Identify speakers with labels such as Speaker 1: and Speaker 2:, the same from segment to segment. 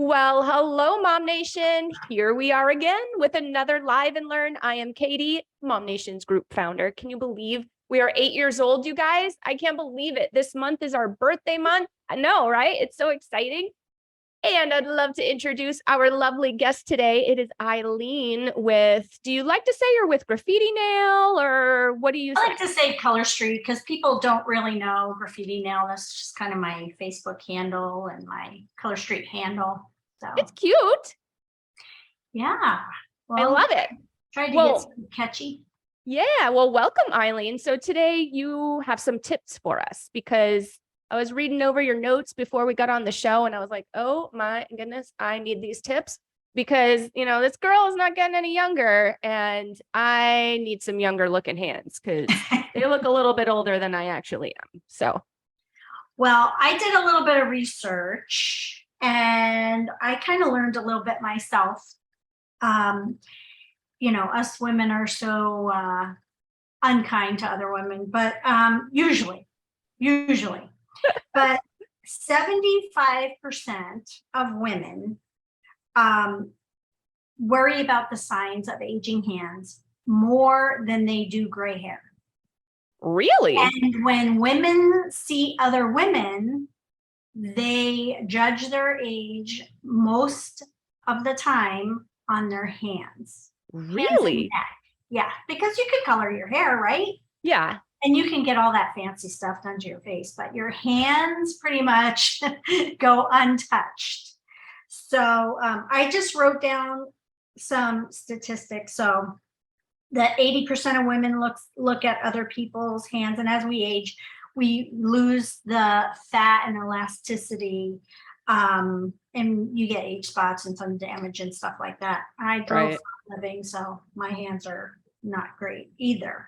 Speaker 1: Well, hello, MOMnation. Here we are again with another Live and Learn. I am Katie, MOMnation's group founder. Can you believe we are 8 years old, you guys? I can't believe it. This month is our birthday month. I know, right? It's so exciting. And I'd love to introduce our lovely guest today. It is Eileen with, do you like to say you're with Graffiti Nail, or what do you say?
Speaker 2: I like to say Color Street because people don't really know Graffiti Nail. That's just kind of my Facebook handle and my Color Street handle. So
Speaker 1: It's cute.
Speaker 2: yeah.
Speaker 1: I love it.
Speaker 2: Tried to get something catchy.
Speaker 1: Yeah, well, welcome, Eileen. So today you have some tips for us because I was reading over your notes before we got on the show and I was like, oh my goodness, I need these tips because, you know, this girl is not getting any younger and I need some younger looking hands because they look a little bit older than I actually am. So,
Speaker 2: well, I did a little bit of research and I kind of learned a little bit myself. You know, us women are so unkind to other women, but usually, but 75% of women worry about the signs of aging hands more than they do gray hair.
Speaker 1: really?
Speaker 2: And when women see other women, they judge their age most of the time on their hands.
Speaker 1: Really?
Speaker 2: Yeah, because you could color your hair, right?
Speaker 1: Yeah.
Speaker 2: And you can get all that fancy stuff done to your face, but your hands pretty much go untouched. So I just wrote down some statistics. So that 80% of women look at other people's hands, and as we age, we lose the fat and elasticity, and you get age spots and some damage and stuff like that. I drove for a living, so my hands are not great either.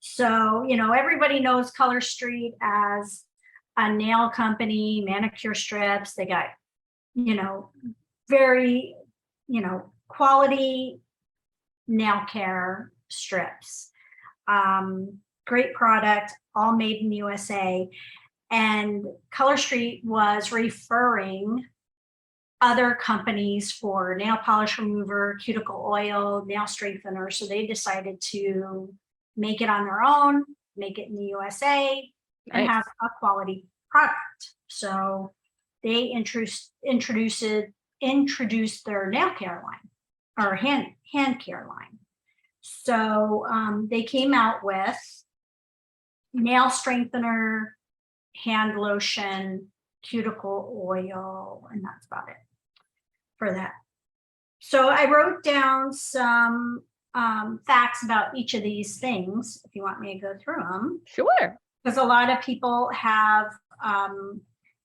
Speaker 2: So, you know, everybody knows Color Street as a nail company, manicure strips. They got, you know, very, you know, quality nail care strips. Great product, all made in the USA. And Color Street was referring other companies for nail polish remover, cuticle oil, nail strengthener. So they decided to make it on their own, make it in the USA, and have a quality product. So they introduced their nail care line or hand care line. So they came out with nail strengthener, hand lotion, cuticle oil, and that's about it for that. So I wrote down some facts about each of these things, if you want me to go through them.
Speaker 1: Sure.
Speaker 2: Because a lot of people have,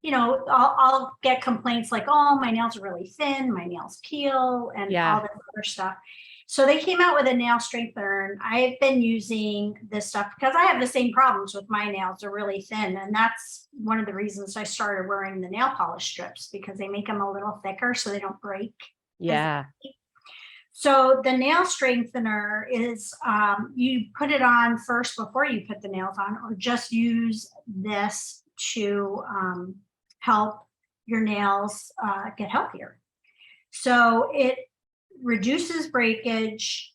Speaker 2: you know, I'll get complaints like, oh, my nails are really thin, my nails peel, and all this other stuff. So they came out with a nail strengthener, and I've been using this stuff because I have the same problems with my nails. They're really thin, and that's one of the reasons I started wearing the nail polish strips, because they make them a little thicker so they don't break.
Speaker 1: Yeah.
Speaker 2: So the nail strengthener is, you put it on first before you put the nails on, or just use this to help your nails get healthier. So it reduces breakage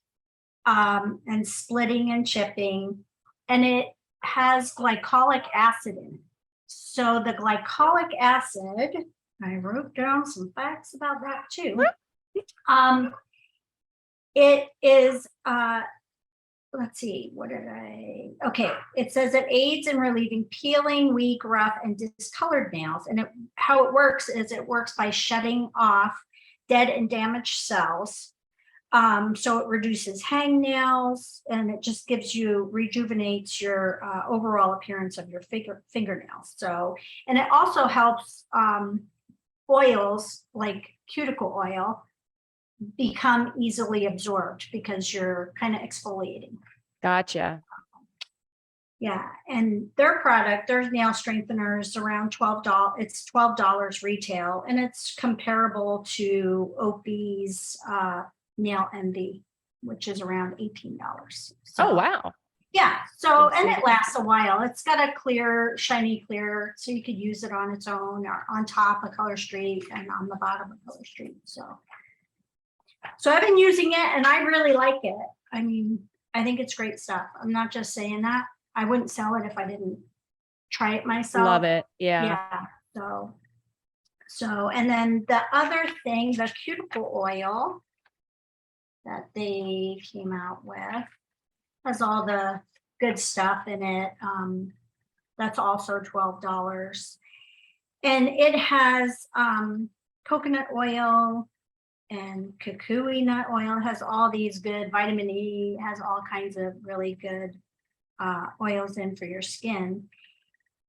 Speaker 2: and splitting and chipping, and it has glycolic acid in it. So the glycolic acid, I wrote down some facts about that too. It is, let's see, okay. It says it aids in relieving peeling, weak, rough, and discolored nails. And how it works is it works by shutting off dead and damaged cells. So it reduces hangnails, and it just rejuvenates your overall appearance of your fingernails. So, and it also helps oils like cuticle oil become easily absorbed because you're kind of exfoliating.
Speaker 1: Gotcha.
Speaker 2: Yeah, and their product, their nail strengthener is around $12. It's $12 retail, and it's comparable to Opie's Nail Envy, which is around $18. So,
Speaker 1: oh, wow.
Speaker 2: Yeah, so, and
Speaker 1: Yes.
Speaker 2: it lasts a while. It's got a clear, shiny clear, so you could use it on its own or on top of Color Street and on the bottom of Color Street, so. So I've been using it and I really like it. I mean, I think it's great stuff. I'm not just saying that. I wouldn't sell it if I didn't try it myself.
Speaker 1: Love it. Yeah.
Speaker 2: Yeah, so, and then the other thing, the cuticle oil that they came out with has all the good stuff in it. That's also $12. And it has coconut oil and kukui nut oil. It has all these good vitamin E, has all kinds of really good oils in for your skin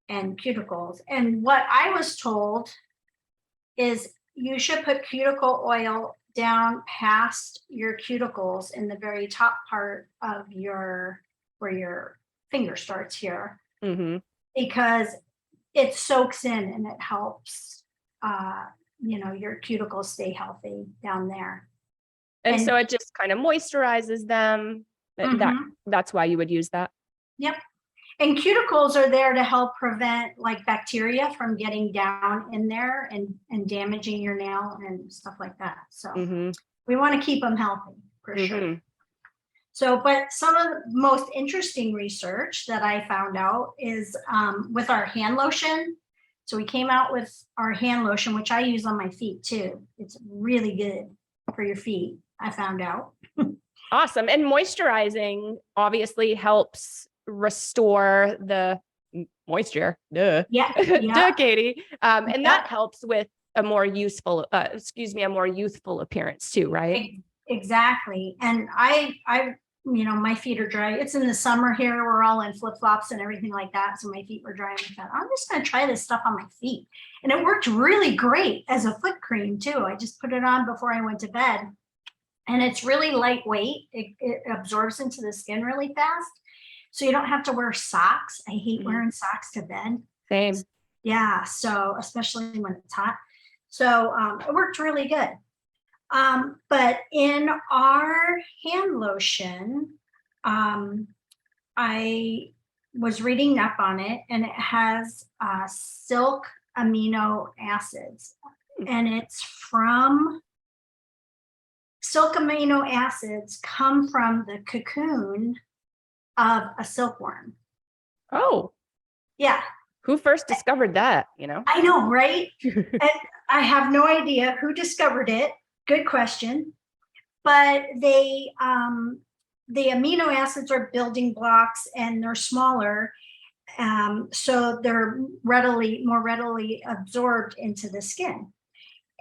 Speaker 2: and cuticles. And what I was told is you should put cuticle oil down past your cuticles in the very top part of where your finger starts here, because it soaks in and it helps your cuticles stay healthy down there.
Speaker 1: And so it just kind of moisturizes them. That's why you would use that.
Speaker 2: Yep. And cuticles are there to help prevent like bacteria from getting down in there and damaging your nail and stuff like that. So we want to keep them healthy for sure. So, but some of the most interesting research that I found out is with our hand lotion. So we came out with our hand lotion, which I use on my feet too. It's really good for your feet, I found out.
Speaker 1: Awesome. And moisturizing obviously helps restore the moisture. Duh.
Speaker 2: Yeah.
Speaker 1: Duh, Katie. And that helps with a more youthful appearance too, right?
Speaker 2: Exactly. And I my feet are dry. It's in the summer here. We're all in flip-flops and everything like that. So my feet were dry. And I thought, I'm just going to try this stuff on my feet. And it worked really great as a foot cream too. I just put it on before I went to bed. And it's really lightweight. It absorbs into the skin really fast. So you don't have to wear socks. I hate wearing socks to bed.
Speaker 1: Same.
Speaker 2: Yeah. So especially when it's hot. So it worked really good. But in our hand lotion, I was reading up on it, and it has silk amino acids, and it's from silk amino acids come from the cocoon of a silkworm.
Speaker 1: Oh,
Speaker 2: yeah.
Speaker 1: Who first discovered that?
Speaker 2: I know, right? And I have no idea who discovered it. Good question. But the amino acids are building blocks and they're smaller. So they're more readily absorbed into the skin.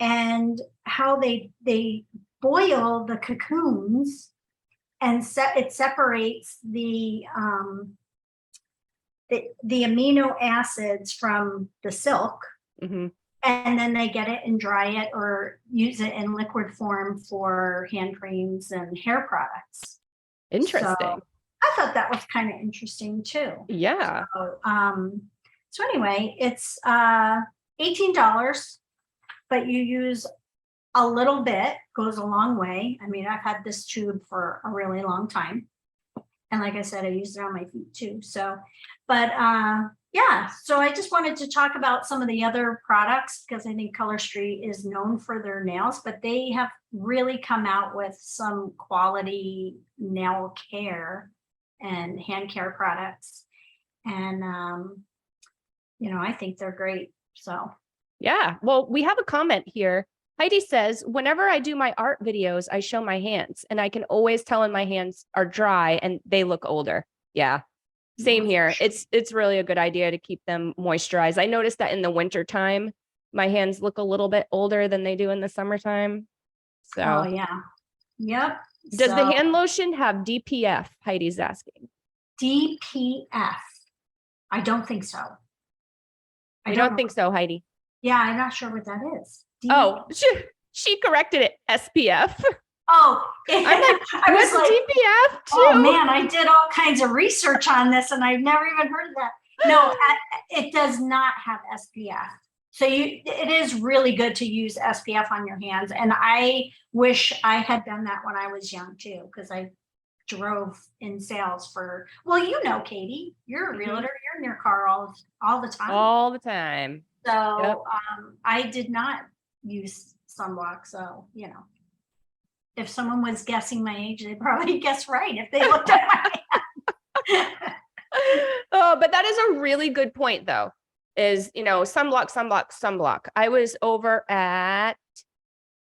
Speaker 2: And how they boil the cocoons and it separates the amino acids from the silk. And then they get it and dry it or use it in liquid form for hand creams and hair products.
Speaker 1: Interesting.
Speaker 2: So I thought that was kind of interesting too.
Speaker 1: Yeah.
Speaker 2: So anyway, it's $18, but you use a little bit, goes a long way. I mean, I've had this tube for a really long time. And like I said, I use it on my feet too. So, but yeah, so I just wanted to talk about some of the other products because I think Color Street is known for their nails, but they have really come out with some quality nail care and hand care products. And, I think they're great. So,
Speaker 1: yeah. Well, we have a comment here. Heidi says, whenever I do my art videos, I show my hands and I can always tell when my hands are dry and they look older. Yeah. Same here. It's really a good idea to keep them moisturized. I noticed that in the winter time, my hands look a little bit older than they do in the summertime. So,
Speaker 2: oh yeah. Yep.
Speaker 1: Does the hand lotion have DPF? Heidi's asking.
Speaker 2: DPF? I don't think so.
Speaker 1: I don't think so, Heidi.
Speaker 2: Yeah, I'm not sure what that is.
Speaker 1: Oh, she corrected it. SPF.
Speaker 2: Oh,
Speaker 1: I'm like, what's DPF too?
Speaker 2: Oh man, I did all kinds of research on this and I've never even heard of that. No, it does not have SPF. So it is really good to use SPF on your hands. And I wish I had done that when I was young too, because I drove in sales for, well, you know, Katie, you're a realtor, you're in your car all the time.
Speaker 1: All the time.
Speaker 2: So
Speaker 1: Yep.
Speaker 2: I did not use sunblock. So, you know, if someone was guessing my age, they probably guessed right if they looked at my
Speaker 1: Oh, but that is a really good point though, is, you know, sunblock, sunblock, sunblock. I was over at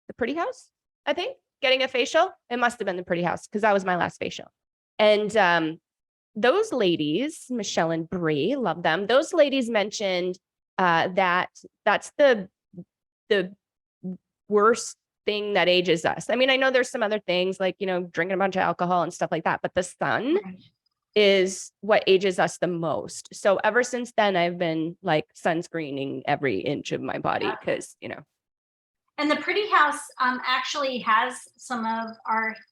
Speaker 1: the Pretty House, I think, getting a facial. It must have been the Pretty House because that was my last facial. And those ladies, Michelle and Brie, love them. Those ladies mentioned that that's the worst thing that ages us. I mean, I know there's some other things like, you know, drinking a bunch of alcohol and stuff like that, but the sun is what ages us the most. So ever since then, I've been like sunscreening every inch of my body because, you know.
Speaker 2: And the Pretty House actually has some of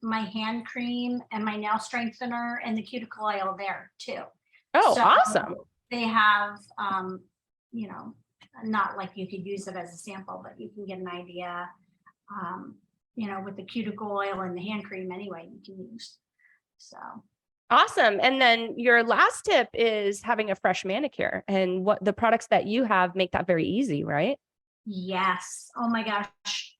Speaker 2: my hand cream and my nail strengthener and the cuticle oil there too.
Speaker 1: Oh,
Speaker 2: so
Speaker 1: awesome.
Speaker 2: They have, you know, not like you could use it as a sample, but you can get an idea, you know, with the cuticle oil and the hand cream anyway, you can use. So.
Speaker 1: Awesome. And then your last tip is having a fresh manicure, and what the products that you have make that very easy, right?
Speaker 2: Yes. Oh my gosh.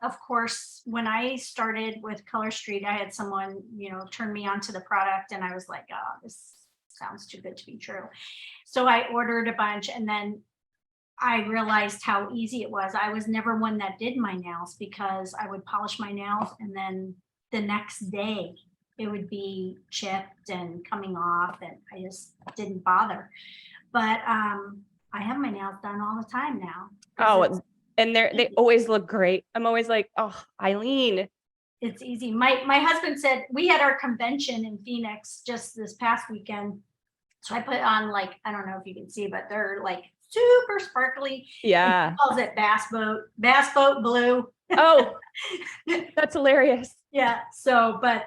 Speaker 2: Of course, when I started with Color Street, I had someone, you know, turn me onto the product and I was like, oh, this sounds too good to be true. So I ordered a bunch and then I realized how easy it was. I was never one that did my nails because I would polish my nails and then the next day it would be chipped and coming off and I just didn't bother. But I have my nails done all the time now.
Speaker 1: Oh, and they always look great. I'm always like, oh, Eileen.
Speaker 2: It's easy. My husband said we had our convention in Phoenix just this past weekend. So I put on like, I don't know if you can see, but they're like super sparkly.
Speaker 1: Yeah.
Speaker 2: He calls it bass boat blue.
Speaker 1: Oh, that's hilarious.
Speaker 2: Yeah. So, but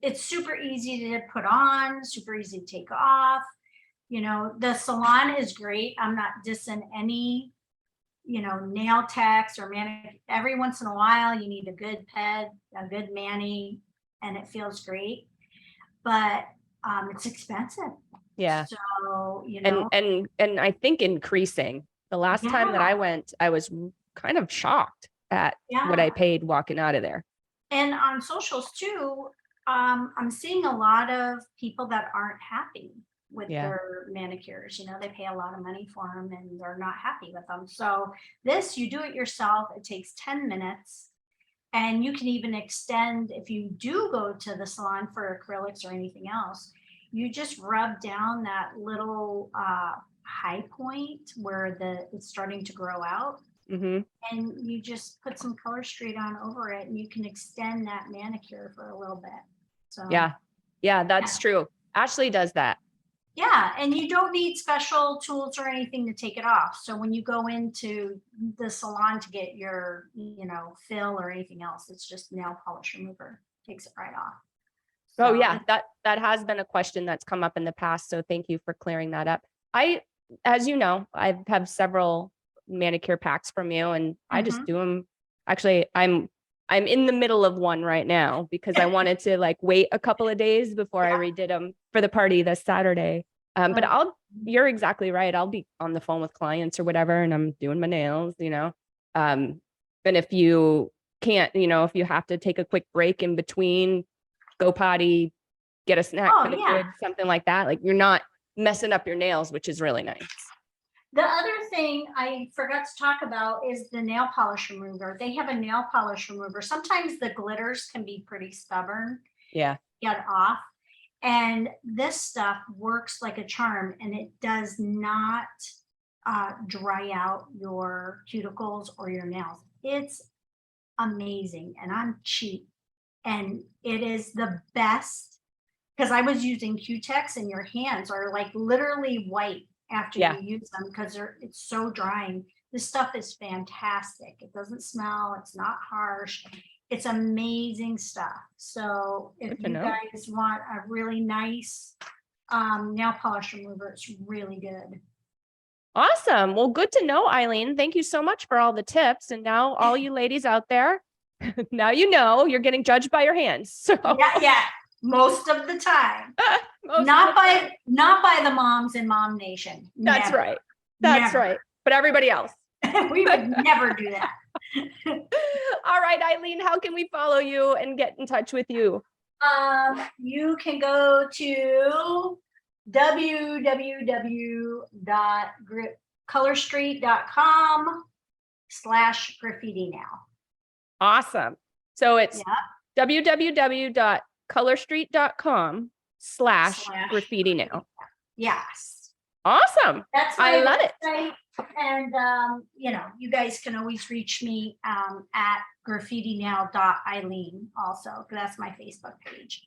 Speaker 2: it's super easy to put on, super easy to take off. You know, the salon is great. I'm not dissing any, you know, nail techs or manicure. Every once in a while, you need a good ped, a good mani, and it feels great. But it's expensive.
Speaker 1: Yeah.
Speaker 2: So, you know,
Speaker 1: and I think increasing. The last time that I went, I was kind of shocked at what I paid walking out of there.
Speaker 2: And on socials too, I'm seeing a lot of people that aren't happy with their manicures. You know, they pay a lot of money for them and they're not happy with them. So this, you do it yourself. It takes 10 minutes. And you can even extend, if you do go to the salon for acrylics or anything else, you just rub down that little high point where it's starting to grow out. And you just put some Color Street on over it and you can extend that manicure for a little bit. So yeah, that's true. Ashley does that. Yeah, and you don't need special tools or anything to take it off. So when you go into the salon to get your, you know, fill or anything else, it's just nail polish remover, takes it right off. So,
Speaker 1: oh yeah, that has been a question that's come up in the past. So thank you for clearing that up. As you know, I have several manicure packs from you, and I just do them. Actually, I'm in the middle of one right now because I wanted to like wait a couple of days before I redid them for the party this Saturday. But you're exactly right. I'll be on the phone with clients or whatever, and I'm doing my nails, you know. And if you can't, you know, if you have to take a quick break in between, go potty, get a snack for the kids, something like that, like you're not messing up your nails, which is really nice.
Speaker 2: The other thing I forgot to talk about is the nail polish remover. They have a nail polish remover. Sometimes the glitters can be pretty stubborn.
Speaker 1: Yeah.
Speaker 2: Get off. And this stuff works like a charm, and it does not dry out your cuticles or your nails. It's amazing, and I'm cheap. And it is the best because I was using Q-Tex and your hands are like literally white after you use them because it's so drying. This stuff is fantastic. It doesn't smell. It's not harsh. It's amazing stuff. So if you guys want a really nice nail polish remover, it's really good.
Speaker 1: Awesome. Well, good to know, Eileen. Thank you so much for all the tips. And now all you ladies out there, Now you know you're getting judged by your hands. So
Speaker 2: Yeah, most of the time.
Speaker 1: most of
Speaker 2: Not
Speaker 1: the time.
Speaker 2: by the moms in MOMnation.
Speaker 1: That's
Speaker 2: Never.
Speaker 1: right. That's
Speaker 2: Never.
Speaker 1: right. But everybody else.
Speaker 2: We would never do that.
Speaker 1: All right, Eileen, how can we follow you and get in touch with you?
Speaker 2: You can go to www.colorstreet.com/graffiti now.
Speaker 1: Awesome. So it's
Speaker 2: Yeah.
Speaker 1: www.colorstreet.com/graffiti now.
Speaker 2: Yes.
Speaker 1: Awesome.
Speaker 2: That's my
Speaker 1: I love it.
Speaker 2: website. And you guys can always reach me at graffitinow.eileen also. That's my Facebook page.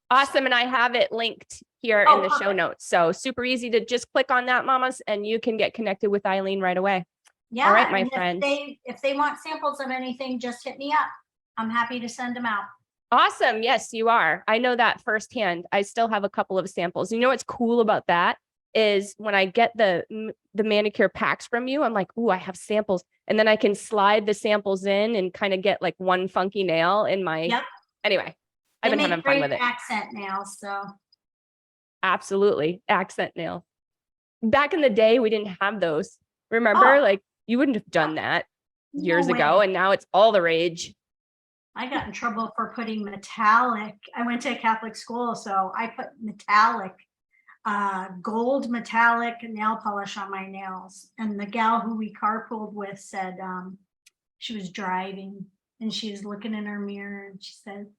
Speaker 1: Awesome. And I have it linked here in the show notes. So super easy to just click on that, mamas, and you can get connected with Eileen right away.
Speaker 2: Yeah.
Speaker 1: All right, my
Speaker 2: and
Speaker 1: friend.
Speaker 2: If they want samples of anything, just hit me up. I'm happy to send them out.
Speaker 1: Awesome. Yes, you are. I know that firsthand. I still have a couple of samples. You know what's cool about that is when I get the manicure packs from you, I'm like, ooh, I have samples. And then I can slide the samples in and kind of get like one funky nail in my,
Speaker 2: Yep.
Speaker 1: Anyway, I've been having fun with it.
Speaker 2: Accent nails, so.
Speaker 1: Absolutely. Accent nail. Back in the day, we didn't have those. Remember, like you wouldn't have done that years ago. And now it's all the rage.
Speaker 2: I got in trouble for putting metallic. I went to a Catholic school, so I put metallic, gold metallic nail polish on my nails. And the gal who we carpooled with said she was driving and she was looking in her mirror and she said,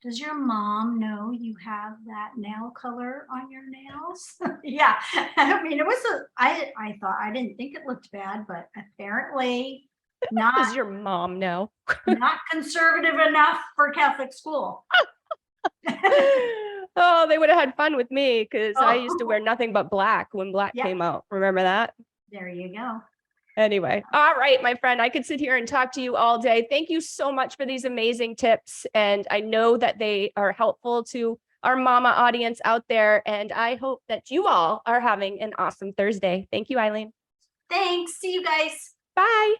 Speaker 2: "Does your mom know you have that nail color on your nails?" Yeah, I mean, it was I thought, I didn't think it looked bad, but apparently not.
Speaker 1: Does your mom know?
Speaker 2: Not conservative enough for Catholic school.
Speaker 1: Oh, they would have had fun with me because I used to wear nothing but black when black came out. Remember that?
Speaker 2: There you go.
Speaker 1: Anyway, all right, my friend, I could sit here and talk to you all day. Thank you so much for these amazing tips. And I know that they are helpful to our mama audience out there. And I hope that you all are having an awesome Thursday. Thank you, Eileen.
Speaker 2: Thanks. See you guys.
Speaker 1: Bye.